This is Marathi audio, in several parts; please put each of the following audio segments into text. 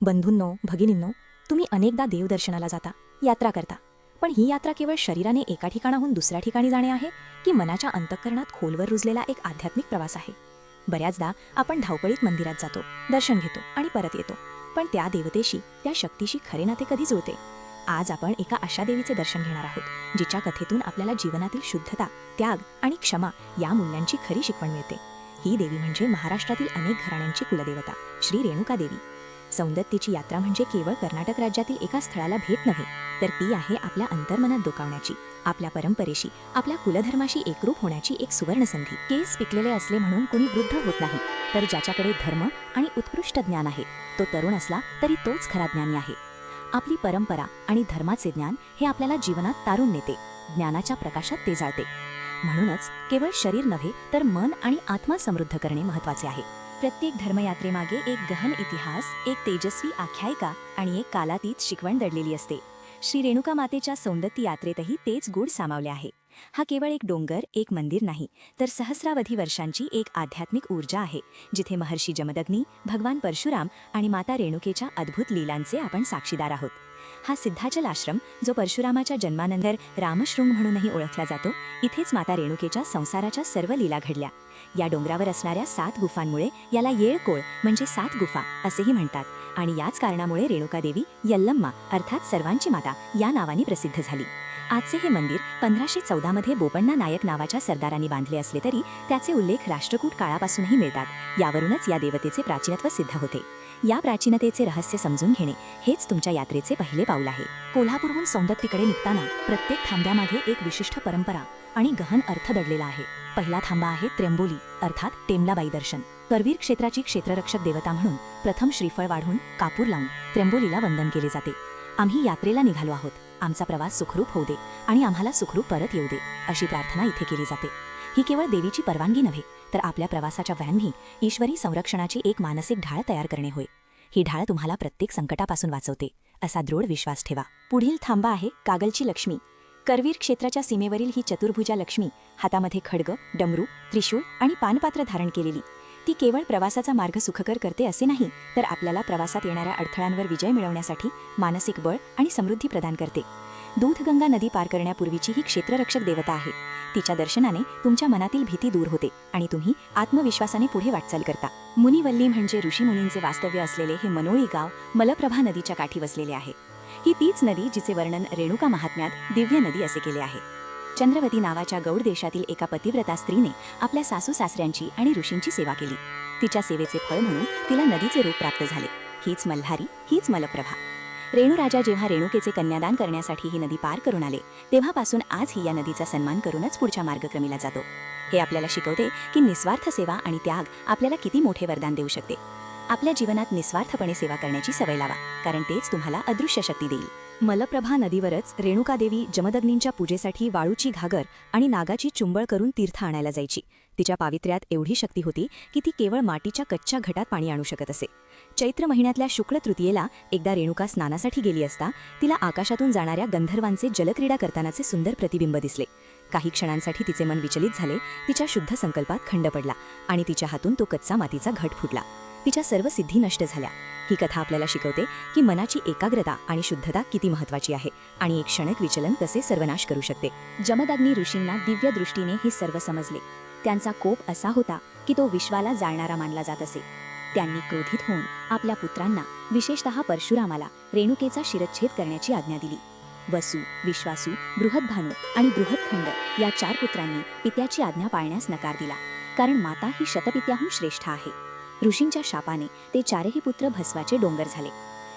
बंधूंनो, भगिनींनो, तुम्ही अनेकदा देवदर्शनाला जाता, यात्रा करता. पण ही यात्रा केवळ शरीराने एका ठिकाणाहून दुसऱ्या ठिकाणी जाणे आहे की मनाच्या अंतःकरणात खोलवर रुजलेला एक आध्यात्मिक प्रवास आहे? बऱ्याचदा आपण धावपळीत मंदिरात जातो, दर्शन घेतो आणि परत येतो. पण त्या देवतेशी, त्या शक्तीशी खरे नाते कधी जुळते? आज आपण एका अशा देवीचे दर्शन घेणार आहोत जिच्या कथेतून आपल्याला जीवनातील शुद्धता, त्याग आणि क्षमा या मूल्यांची खरी शिकवण मिळते. ही देवी म्हणजे महाराष्ट्रातील अनेक घराण्यांची कुलदेवता श्री रेणुका देवी. सौंदत्तीची यात्रा म्हणजे केवळ कर्नाटक राज्यातील एका स्थळाला भेट नव्हे, तर ती आहे आपल्या अंतर्मनात डोकावण्याची, आपल्या परंपरेशी, आपल्या कुलधर्माशी एकरूप होण्याची एक सुवर्ण संधी. केस पिकलेले असले म्हणून कुणी वृद्ध होत नाही, तर ज्याच्याकडे धर्म आणि उत्कृष्ट ज्ञान आहे, तो तरुण असला तरी तोच खरा ज्ञानी आहे. आपली परंपरा आणि धर्माचे ज्ञान हे आपल्याला जीवनात तारून नेते, ज्ञानाच्या प्रकाशात ते जाळते. म्हणूनच केवळ शरीर नव्हे तर मन आणि आत्मा समृद्ध करणे महत्त्वाचे आहे. प्रत्येक धर्मयात्रेमागे एक गहन इतिहास, एक तेजस्वी आख्यायिका आणि एक कालातीत शिकवण दडलेली असते. श्री रेणुका मातेच्या सौंदत्ती यात्रेतही तेच गूढ सामावले आहे. हा केवळ एक डोंगर, एक मंदिर नाही, तर सहस्रावधी वर्षांची एक आध्यात्मिक ऊर्जा आहे, जिथे महर्षी जमदग्नी, भगवान परशुराम आणि माता रेणुकेच्या अद्भुत लीलांचे आपण साक्षीदार आहोत. हा सिद्धाचल आश्रम, जो परशुरामाच्या जन्मानंतर रामशृंग म्हणूनही ओळखला जातो, इथेच माता रेणुकेच्या संसाराच्या सर्व लीला घडल्या. या डोंगरावर असणाऱ्या 7 गुफांमुळे याला येळकोळ म्हणजे 7 गुफा असेही म्हणतात, आणि याच कारणामुळे रेणुका देवी यल्लम्मा अर्थात सर्वांची माता या नावाने प्रसिद्ध झाली. आजचे हे मंदिर 1514 मध्ये बोपण्णा नायक नावाच्या सरदारांनी बांधले असले तरी त्याचे उल्लेख राष्ट्रकूट काळापासूनही मिळतात. यावरूनच या देवतेचे प्राचीनत्व सिद्ध होते. या प्राचीनतेचे रहस्य समजून घेणे हेच तुमच्या यात्रेचे पहिले पाऊल आहे. कोल्हापूरहून सौंदत्तीकडे निघताना प्रत्येक थांब्यामागे एक विशिष्ट परंपरा आणि गहन अर्थ दडलेला आहे. पहिला थांबा आहे त्र्यंबोली अर्थात टेमलाबाई दर्शन. करवीर क्षेत्राची क्षेत्ररक्षक देवता म्हणून प्रथम श्रीफळ वाढून, कापूर लावून त्र्यंबोलीला वंदन केले जाते. आम्ही यात्रेला निघालो आहोत, आमचा प्रवास सुखरूप होऊ दे आणि आम्हाला सुखरूप परत येऊ दे, अशी प्रार्थना इथे केली जाते. ही केवळ देवीची परवानगी नव्हे, तर आपल्या प्रवासाच्या व्यान्ही ईश्वरी संरक्षणाची एक मानसिक ढाळ तयार करणे होय. ही ढाळ तुम्हाला प्रत्येक संकटापासून वाचवते, असा दृढ विश्वास ठेवा. पुढील थांबा आहे कागलची लक्ष्मी. करवीर क्षेत्राच्या सीमेवरील ही चतुर्भुजा लक्ष्मी, हातामध्ये खड्ग, डमरू, त्रिशूळ आणि पानपात्र धारण केलेली, ती केवळ प्रवासाचा मार्ग सुखकर करते असे नाही, तर आपल्याला प्रवासात येणाऱ्या अडथळ्यांवर विजय मिळवण्यासाठी मानसिक बळ आणि समृद्धी प्रदान करते. दूधगंगा नदी पार करण्यापूर्वीची ही क्षेत्ररक्षक देवता आहे. तिच्या दर्शनाने तुमच्या मनातील भीती दूर होते आणि तुम्ही आत्मविश्वासाने पुढे वाटचाल करता. मुनिवल्ली म्हणजे ऋषीमुनींचे वास्तव्य असलेले हे मनोळी गाव मलप्रभा नदीच्या काठी वसलेले आहे. ही तीच नदी जिचे वर्णन रेणुका महात्म्यात दिव्य नदी असे केले आहे. चंद्रवती नावाच्या गौड देशातील एका पतिव्रता स्त्रीने आपल्या सासू सासऱ्यांची आणि ऋषींची सेवा केली. तिच्या सेवेचे फळ म्हणून तिला नदीचे रूप प्राप्त झाले. हीच मल्हारी, हीच मलप्रभा. रेणुराजा जेव्हा रेणुकेचे कन्यादान करण्यासाठी ही नदी पार करून आले, तेव्हापासून आजही या नदीचा सन्मान करूनच पुढच्या मार्गक्रमीला जातो. हे आपल्याला शिकवते की निस्वार्थ सेवा आणि त्याग आपल्याला किती मोठे वरदान देऊ शकते. आपल्या जीवनात निस्वार्थपणे सेवा करण्याची सवय लावा, कारण तेच तुम्हाला अदृश्य शक्ती देईल. मलप्रभा नदीवरच रेणुकादेवी जमदग्नींच्या पूजेसाठी वाळूची घागर आणि नागाची चुंबळ करून तीर्थ आणायला जायची. तिच्या पावित्र्यात एवढी शक्ती होती की ती केवळ मातीच्या कच्च्या घटात पाणी आणू शकत असे. चैत्र महिन्यातल्या शुक्ल तृतीयेला एकदा रेणुका स्नानासाठी गेली असता तिला आकाशातून जाणाऱ्या गंधर्वांचे जलक्रीडा करतानाचे सुंदर प्रतिबिंब दिसले. काही क्षणांसाठी तिचे मन विचलित झाले, तिच्या शुद्ध संकल्पात खंड पडला आणि तिच्या हातून तो कच्चा मातीचा घट फुटला. तिच्या सर्व सिद्धी नष्ट झाल्या. ही कथा आपल्याला शिकवते की मनाची एकाग्रता आणि शुद्धता किती महत्त्वाची आहे आणि एक क्षणिक विचलन कसे सर्वनाश करू शकते. जमदग्नी ऋषींना दिव्य दृष्टीने हे सर्व समजले. त्यांचा कोप असा होता की तो विश्वाला जाळणारा मानला जात असे. त्यांनी क्रोधित होऊन आपल्या पुत्रांना, विशेषतः परशुरामाला रेणुकेचा शिरच्छेद करण्याची आज्ञा दिली. वसु, विश्वासू, बृहद्भानू आणि बृहत्खंड या 4 पुत्रांनी पित्याची आज्ञा पाळण्यास नकार दिला, कारण माता ही शतपित्याहून श्रेष्ठ आहे. ऋषींच्या शापाने ते 4ही पुत्र भस्वाचे डोंगर झाले.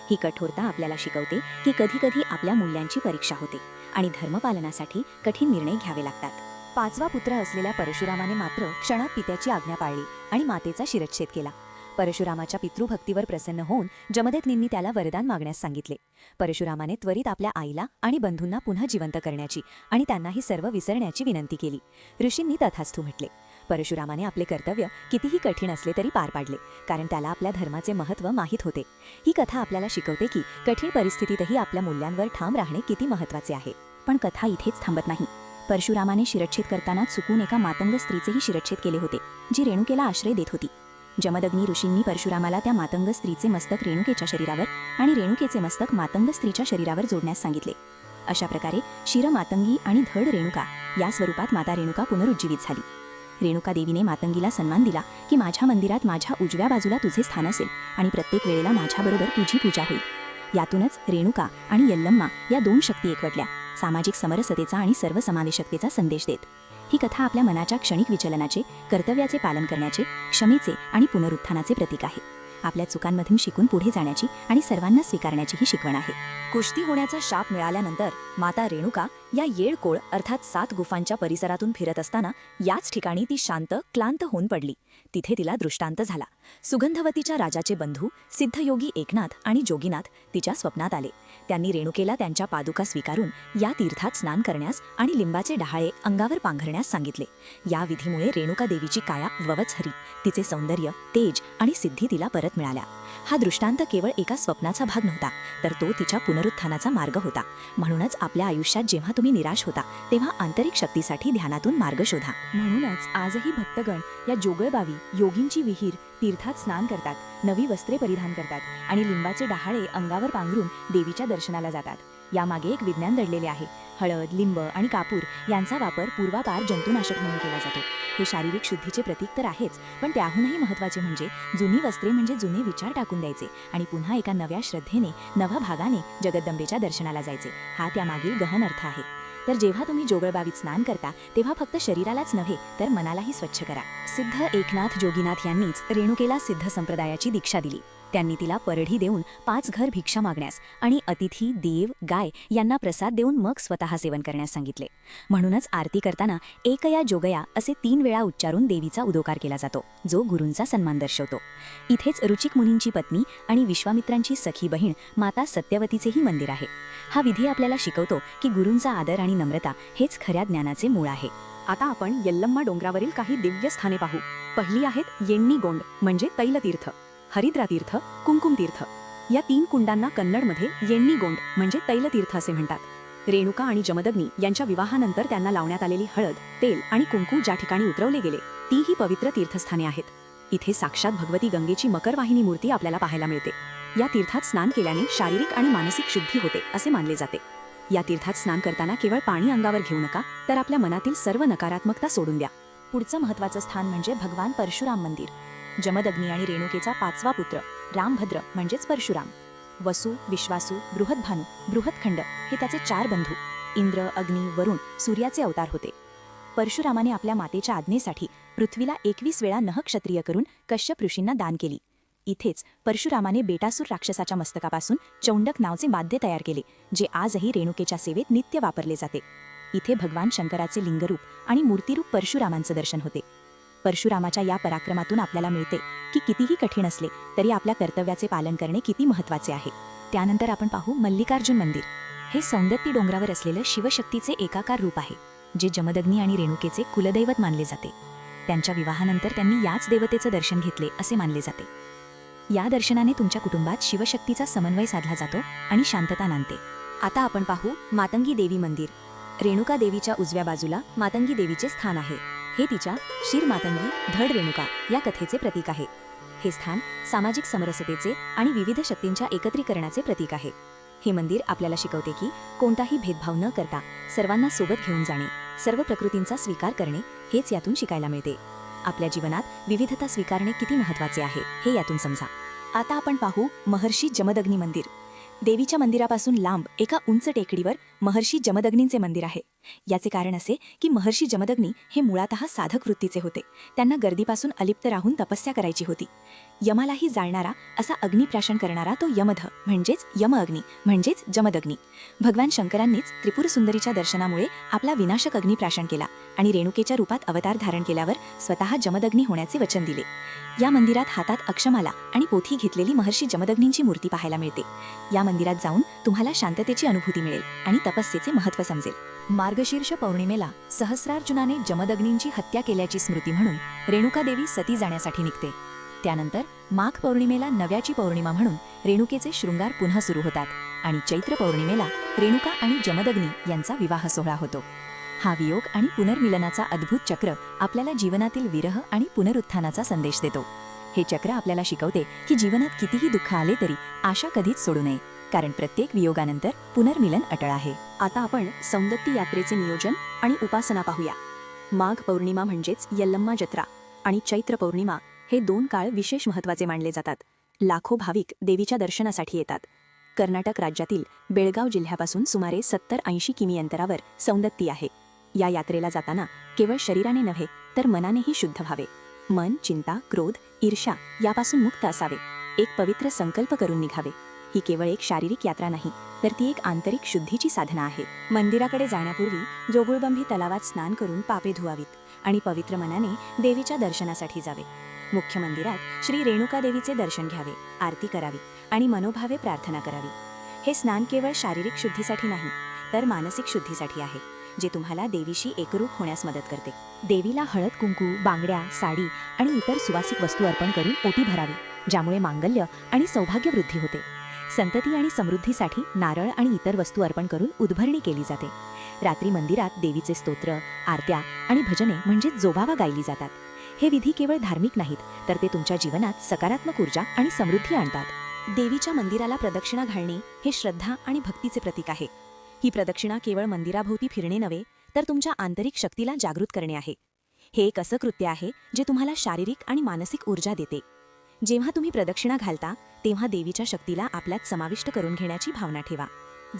ही कठोरता आपल्याला शिकवते की कधीकधी आपल्या मूल्यांची परीक्षा होते आणि धर्मपालनासाठी कठीण निर्णय घ्यावे लागतात. 5वा पुत्र असलेल्या परशुरामाने मात्र क्षणात पित्याची आज्ञा पाळली आणि मातेचा शिरच्छेद केला. परशुरामाच्या पितृभक्तीवर प्रसन्न होऊन जमदग्नींनी त्याला वरदान मागण्यास सांगितले. परशुरामाने त्वरित आपल्या आईला आणि बंधूंना पुन्हा जिवंत करण्याची आणि त्यांनाही सर्व विसरण्याची विनंती केली. ऋषींनी तथास्तु म्हटले. परशुरामाने आपले कर्तव्य कितीही कठीण असले तरी पार पाडले, कारण त्याला आपल्या धर्माचे महत्त्व माहीत होते. ही कथा आपल्याला शिकवते की कठीण परिस्थितीतही आपल्या मूल्यांवर ठाम राहणे किती महत्त्वाचे आहे. पण कथा इथेच थांबत नाही. परशुरामाने शिरच्छेद करताना चुकून एका मातंग स्त्रीचेही शिरच्छेद केले होते, जी रेणुकेला आश्रय देत होती. जमदग्नी ऋषींनी परशुरामाला त्या मातंग स्त्रीचे मस्तक रेणुकेच्या शरीरावर आणि रेणुकेचे मस्तक मातंग स्त्रीच्या शरीरावर जोडण्यास सांगितले. अशा प्रकारे शिर मातंगी आणि धड रेणुका या स्वरूपात माता रेणुका पुनरुज्जीवित झाली. रेणुका देवीने मातंगीला सन्मान दिला की माझ्या मंदिरात माझ्या उजव्या बाजूला तुझे स्थान असेल आणि प्रत्येक वेळेला माझ्याबरोबर तुझी पूजा होईल. यातूनच रेणुका आणि यल्लम्मा या दोन शक्ती एकवटल्या, सामाजिक समरसतेचा आणि सर्वसमावेशकतेचा संदेश देत. ही कथा आपल्या मनाच्या क्षणिक विचलनाचे, कर्तव्याचे पालन करण्याचे, क्षमेचे आणि पुनरुत्थानाचे प्रतीक आहे. आपल्या चुकांमधून शिकून पुढे जाण्याची आणि सर्वांना स्वीकारण्याची ही शिकवण आहे. कुस्ती होण्याचा शाप मिळाल्यानंतर माता रेणुका या येळकोळ अर्थात 7 गुफांच्या परिसरातून फिरत असताना याच ठिकाणी ती शांत क्लांत होऊन पडली. तिथे तिला दृष्टांत झाला. सुगंधवतीच्या राजाचे बंधू सिद्धयोगी एकनाथ आणि जोगीनाथ तिच्या स्वप्नात आले. त्यांनी रेणुकेला त्यांच्या पादुका स्वीकारून या तीर्थात स्नान करण्यास आणि लिंबाचे डहाळे अंगावर पांघरण्यास सांगितले. या विधीमुळे रेणुका देवीची काया ववच हरी, तिचे सौंदर्य, तेज आणि सिद्धी तिला परत मिळाल्या. हा दृष्टांत केवळ एका स्वप्नाचा भाग नव्हता, तर तो तिच्या पुनरुत्थानाचा मार्ग होता. म्हणूनच आपल्या आयुष्यात जेव्हा तुम्ही निराश होता तेव्हा आंतरिक शक्तीसाठी ध्यानातून मार्ग शोधा. म्हणूनच आजही भक्तगण या जोगळबावी योगींची विहीर तीर्थात स्नान करतात, नवी वस्त्रे परिधान करतात आणि लिंबाचे डहाळे अंगावर पांघरून देवीच्या दर्शनाला जातात. यामागे एक विज्ञान दडलेले आहे. हळद, लिंब आणि कापूर यांचा वापर पूर्वापार जंतुनाशक म्हणून केला जातो. हे शारीरिक शुद्धीचे प्रतीक तर आहेच, पण त्याहूनही महत्त्वाचे म्हणजे जुनी वस्त्रे म्हणजे जुने विचार टाकून द्यायचे आणि पुन्हा एका नव्या श्रद्धेने, नव्या भागाने जगदंबेच्या दर्शनाला जायचे. हा त्यामागील गहन अर्थ आहे. तर जेव्हा तुम्ही जोगळबावीत स्नान करता तेव्हा फक्त शरीरालाच नव्हे तर मनालाही स्वच्छ करा. सिद्ध एकनाथ जोगीनाथ यांनीच रेणुकेला सिद्ध संप्रदायाची दीक्षा दिली. त्यांनी तिला परढी देऊन 5 घर भिक्षा मागण्यास आणि अतिथी, देव, गाय यांना प्रसाद देऊन मग स्वतः सेवन करण्यास सांगितले. म्हणूनच आरती करताना एकया जोगया असे 3 वेळा उच्चारून देवीचा उदोकार केला जातो, जो गुरूंचा सन्मान दर्शवतो. इथेच रुचिक मुनींची पत्नी आणि विश्वामित्रांची सखी बहीण माता सत्यवतीचेही मंदिर आहे. हा विधी आपल्याला शिकवतो की गुरूंचा आदर आणि नम्रता हेच खऱ्या ज्ञानाचे मूळ आहे. आता आपण यल्लम्मा डोंगरावरील काही दिव्य स्थाने पाहू. पहिली आहेत येण्णीगोंड म्हणजे तैलतीर्थ, हरिद्रातीर्थ, कुंकुमतीर्थ. या 3 कुंडांना कन्नडमध्ये येण्णीगोंड म्हणजे तैलतीर्थ असे म्हणतात. रेणुका आणि जमदग्नी यांच्या विवाहानंतर त्यांना लावण्यात आलेली हळद, तेल आणि कुंकू ज्या ठिकाणी उतरवले गेले ती ही पवित्र तीर्थस्थाने आहेत. इथे साक्षात भगवती गंगेची मकरवाहिनी मूर्ती आपल्याला पाहायला मिळते. या तीर्थात स्नान केल्याने शारीरिक आणि मानसिक शुद्धी होते असे मानले जाते. या तीर्थात स्नान करताना केवळ पाणी अंगावर घेऊ नका, तर आपल्या मनातील सर्व नकारात्मकता सोडून द्या. पुढचं महत्त्वाचं स्थान म्हणजे भगवान परशुराम मंदिर. जमदग्नी आणि रेणुकेचा 5वा पुत्र रामभद्र म्हणजेच परशुराम. वसु, विश्वासू, बृहद्भानू, बृहत्खंड हे त्याचे 4 बंधू. इंद्र, अग्नी, वरुण, सूर्याचे अवतार होते. परशुरामाने आपल्या मातेच्या आज्ञेसाठी पृथ्वीला 21 वेळा नहक्षत्रिय करून कश्यप ऋषींना दान केली. इथेच परशुरामाने बेटासूर राक्षसाच्या मस्तकापासून चौंडक नावचे वाद्य तयार केले, जे आजही रेणुकेच्या सेवेत नित्य वापरले जाते. इथे भगवान शंकराचे लिंगरूप आणि मूर्तिरूप परशुरामांचं दर्शन होते. परशुरामाच्या या पराक्रमातून आपल्याला मिळते की कितीही कठीण असले तरी आपल्या कर्तव्याचे पालन करणे किती महत्त्वाचे आहे. त्यानंतर आपण पाहू मल्लिकार्जुन मंदिर. हे सौंदत्ती डोंगरावर असलेलं शिवशक्तीचे एकाकार रूप आहे, जे जमदग्नी आणि रेणुकेचे कुलदैवत मानले जाते. त्यांच्या विवाहानंतर त्यांनी याच देवतेचं दर्शन घेतले असे मानले जाते. या दर्शनाने तुमच्या कुटुंबात शिवशक्तीचा समन्वय साधला जातो आणि शांतता नांदते. आता आपण पाहू मातंगी देवी मंदिर. रेणुका देवीच्या उजव्या बाजूला मातंगी देवीचे स्थान आहे. हे तिच्या शिर मातंगी धड रेणुका या कथेचे प्रतीक आहे. हे स्थान सामाजिक समरसतेचे आणि विविध शक्तींच्या एकत्रीकरणाचे प्रतीक आहे. हे मंदिर आपल्याला शिकवते की कोणताही भेदभाव न करता सर्वांना सोबत घेऊन जाणे, सर्व प्रकृतींचा स्वीकार करणे हेच यातून शिकायला मिळते. आपल्या जीवनात विविधता स्वीकारणे किती महत्त्वाचे आहे हे यातून समजा. आता आपण पाहू महर्षी जमदग्नी मंदिर. देवीच्या मंदिरापासून लांब एका उंच टेकडीवर महर्षी जमदग्नींचे मंदिर आहे. याचे कारण असे की महर्षी जमदग्नी हे मुळातः साधक वृत्तीचे होते. त्यांना गर्दीपासून अलिप्त राहून तपस्या करायची होती. यमालाही जाळणारा असा अग्निप्राशन करणारा तो यमध म्हणजेच यमअग्नी म्हणजेच जमदग्नी. भगवान शंकरांनीच त्रिपुर सुंदरीच्या दर्शनामुळे आपला विनाशक अग्निप्राशन केला आणि रेणुकेच्या रूपात अवतार धारण केल्यावर स्वतः जमदग्नी होण्याचे वचन दिले. या मंदिरात हातात अक्षमाला आणि पोथी घेतलेली महर्षी जमदग्नींची मूर्ती पाहायला मिळते. या मंदिरात जाऊन तुम्हाला शांततेची अनुभूती मिळेल आणि तपस्येचे महत्त्व समजेल. मार्गशीर्ष पौर्णिमेला सहस्रार्जुनाने जमदग्नींची हत्या केल्याची स्मृती म्हणून रेणुकादेवी सती जाण्यासाठी निघते. त्यानंतर माघ पौर्णिमेला नव्याची पौर्णिमा म्हणून रेणुकेचे शृंगार पुन्हा सुरू होतात आणि चैत्र पौर्णिमेला रेणुका आणि जमदग्नी यांचा विवाह सोहळा होतो. हा वियोग आणि पुनर्मिलनाचा अद्भुत चक्र आपल्याला जीवनातील विरह आणि पुनरुत्थानाचा संदेश देतो. हे चक्र आपल्याला शिकवते की जीवनात कितीही दुःख आले तरी आशा कधीच सोडू नये, कारण प्रत्येक वियोगानंतर पुनर्मिलन अटळ आहे. आता आपण सौंदत्ती यात्रेचे नियोजन आणि उपासना पाहूया. माघ पौर्णिमा म्हणजेच यल्लम्मा जत्रा आणि चैत्र पौर्णिमा हे 2 काळ विशेष महत्त्वाचे मानले जातात. लाखो भाविक देवीच्या दर्शनासाठी येतात. कर्नाटक राज्यातील बेळगाव जिल्ह्यापासून सुमारे 70-80 किमी अंतरावर सौंदत्ती आहे. या यात्रेला जाताना केवळ शरीराने नव्हे तर मनानेही शुद्ध व्हावे. मन, चिंता, क्रोध, ईर्ष्या यापासून मुक्त असावे. एक पवित्र संकल्प करून निघावे. ही केवळ एक शारीरिक यात्रा नाही, तर ती एक आंतरिक शुद्धीची साधना आहे. मंदिराकडे जाण्यापूर्वी जोगुळबंभी तलावात स्नान करून पापे धुवावीत आणि पवित्र मनाने देवीच्या दर्शनासाठी जावे. मुख्य मंदिरात श्री रेणुका देवीचे दर्शन घ्यावे, आरती करावी आणि मनोभावे प्रार्थना करावी. हे स्नान केवळ शारीरिक शुद्धीसाठी नाही, तर मानसिक शुद्धीसाठी आहे, जे तुम्हाला देवीशी एकरूप होण्यास मदत करते. देवीला हळद, कुंकू, बांगड्या, साडी आणि इतर सुवासिक वस्तू अर्पण करून ओटी भरावी, ज्यामुळे मांगल्य आणि सौभाग्य वृद्धी होते. संतती आणि समृद्धीसाठी नारळ आणि इतर वस्तू अर्पण करून उद्भरणी केली जाते. रात्री मंदिरात देवीचे स्तोत्र, आरत्या आणि भजने म्हणजेच जोबावा गायली जातात. हे विधी केवळ धार्मिक नाहीत, तर ते तुमच्या जीवनात सकारात्मक ऊर्जा आणि समृद्धी आणतात. देवीच्या मंदिराला प्रदक्षिणा घालणे हे श्रद्धा आणि भक्तीचे प्रतीक आहे. ही प्रदक्षिणा केवळ मंदिराभोवती फिरणे नव्हे, तर तुमच्या आंतरिक शक्तीला जागृत करणे आहे. हे एक असं कृत्य आहे जे तुम्हाला शारीरिक आणि मानसिक ऊर्जा देते. जेव्हा तुम्ही प्रदक्षिणा घालता तेव्हा देवीच्या शक्तीला आपल्यात समाविष्ट करून घेण्याची भावना ठेवा.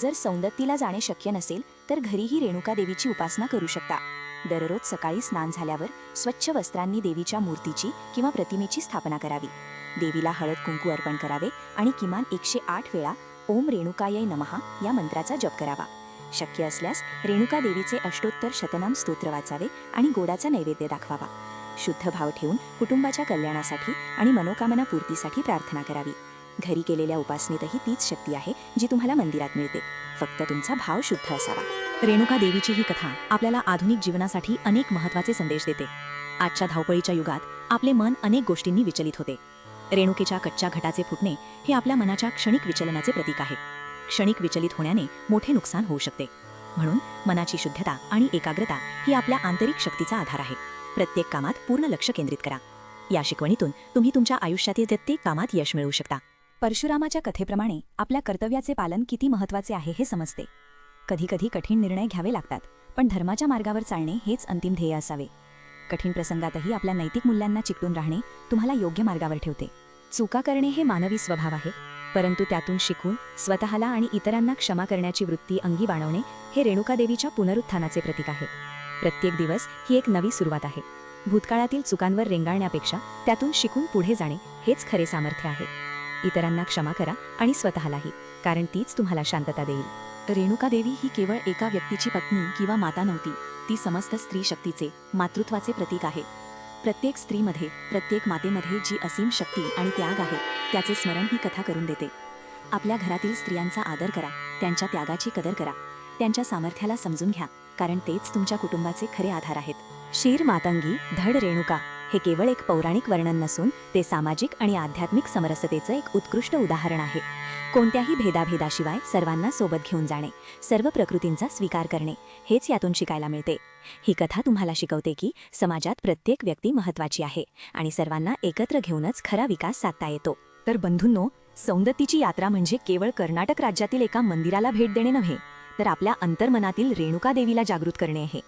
जर सौंदत्तीला जाणे शक्य नसेल तर घरीही रेणुका देवीची उपासना करू शकता. दररोज सकाळी स्नान झाल्यावर स्वच्छ वस्त्रांनी देवीच्या मूर्तीची किंवा प्रतिमेची स्थापना करावी. देवीला हळद कुंकू अर्पण करावे आणि किमान 108 वेळा ओम रेणुकायै नमः या मंत्राचा जप करावा. शक्य असल्यास रेणुका देवीचे अष्टोत्तर शतनाम स्तोत्र वाचावे आणि गोडाचा नैवेद्य दाखवावा. शुद्ध भाव ठेवून कुटुंबाच्या कल्याणासाठी आणि मनोकामना पूर्तीसाठी प्रार्थना करावी. घरी केलेल्या उपासनेतही तीच शक्ती आहे जी तुम्हाला मंदिरात मिळते, फक्त तुमचा भाव शुद्ध असावा. रेणुका देवीची ही कथा आपल्याला आधुनिक जीवनासाठी अनेक महत्त्वाचे संदेश देते. आजच्या धावपळीच्या युगात आपले मन अनेक गोष्टींनी विचलित होते. रेणुकेच्या कच्च्या घटाचे फुटणे हे आपल्या मनाच्या क्षणिक विचलनाचे प्रतीक आहे. क्षणिक विचलित होण्याने मोठे नुकसान होऊ शकते. म्हणून मनाची शुद्धता आणि एकाग्रता ही आपल्या आंतरिक शक्तीचा आधार आहे. प्रत्येक कामात पूर्ण लक्ष केंद्रित करा. या शिकवणीतून तुम्ही तुमच्या आयुष्यातील प्रत्येक कामात यश मिळवू शकता. परशुरामाच्या कथेप्रमाणे आपल्या कर्तव्याचे पालन किती महत्त्वाचे आहे हे समजते. कधीकधी कठीण निर्णय घ्यावे लागतात, पण धर्माच्या मार्गावर चालणे हेच अंतिम ध्येय असावे. कठीण प्रसंगातही आपल्या नैतिक मूल्यांना चिकटून राहणे तुम्हाला योग्य मार्गावर ठेवते. चुका करणे हे मानवी स्वभाव आहे, परंतु त्यातून शिकून स्वतःला आणि इतरांना क्षमा करण्याची वृत्ती अंगी बाणवणे हे रेणुका देवीच्या पुनरुत्थानाचे प्रतीक आहे. प्रत्येक दिवस ही एक नवी सुरुवात आहे. भूतकाळातील चुकांवर रेंगाळण्यापेक्षा त्यातून शिकून पुढे जाणे हेच खरे सामर्थ्य आहे. इतरांना क्षमा करा आणि स्वतःलाही, कारण तीच तुम्हाला शांतता देईल. रेणुका देवी ही केवळ एका व्यक्तीची पत्नी किंवा माता नव्हती, ती समस्त स्त्री शक्तीचे, मातृत्वाचे प्रतीक आहे. प्रत्येक स्त्रीमध्ये, प्रत्येक मातेमध्ये जी असीम शक्ती आणि त्याग आहे त्याचे स्मरण ही कथा करून देते. आपल्या घरातील स्त्रियांचा आदर करा, त्यांच्या त्यागाची कदर करा, त्यांच्या सामर्थ्याला समजून घ्या, कारण तेच तुमच्या कुटुंबाचे खरे आधार आहेत. शीर मातंगी धड रेणुका हे केवळ एक पौराणिक वर्णन नसून ते सामाजिक आणि आध्यात्मिक समरसतेचं एक उत्कृष्ट उदाहरण आहे. कोणत्याही भेदाभेदाशिवाय सर्वांना सोबत घेऊन जाणे, सर्व प्रकृतींचा स्वीकार करणे हेच यातून शिकायला मिळते. ही कथा तुम्हाला शिकवते की समाजात प्रत्येक व्यक्ती महत्त्वाची आहे आणि सर्वांना एकत्र घेऊनच खरा विकास साधता येतो. तर बंधूंनो, सौंदत्तीची यात्रा म्हणजे केवळ कर्नाटक राज्यातील एका मंदिराला भेट देणे नव्हे, तर आपल्या अंतर्मनातील रेणुका देवीला जागृत करणे आहे.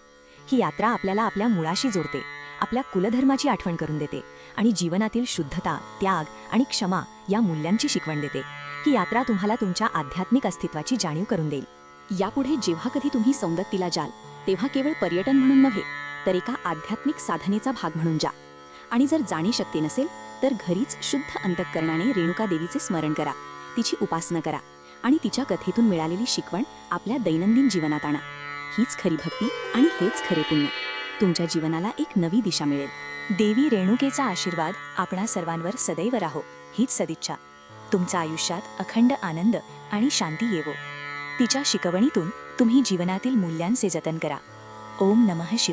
ही यात्रा आपल्याला आपल्या मुळाशी जोडते, आपल्या कुलधर्माची आठवण करून देते आणि जीवनातील शुद्धता, त्याग आणि क्षमा या मूल्यांची शिकवण देते. ही यात्रा तुम्हाला तुमच्या आध्यात्मिक अस्तित्वाची जाणीव करून देईल. यापुढे जेव्हा कधी तुम्ही सौंदत्तीला जाल तेव्हा केवळ पर्यटन म्हणून नव्हे, तर एका आध्यात्मिक साधनेचा भाग म्हणून जा. आणि जर जाणे शक्य नसेल तर घरीच शुद्ध अंतःकरणाने रेणुका देवीचे स्मरण करा, तिची उपासना करा आणि तिच्या कथेतून मिळालेली शिकवण आपल्या दैनंदिन जीवनात आणा. हीच खरी भक्ती आणि हेच खरे पुण्य. तुमच्या जीवनाला एक नवी दिशा मिळेल. देवी रेणुकेचा आशीर्वाद आपणा सर्वांवर सदैव राहो हीच सदिच्छा. तुमच्या आयुष्यात अखंड आनंद आणि शांती येवो. तिच्या शिकवणीतून तुम्ही जीवनातील मूल्यांचे जतन करा. ओम नमः शिवाय.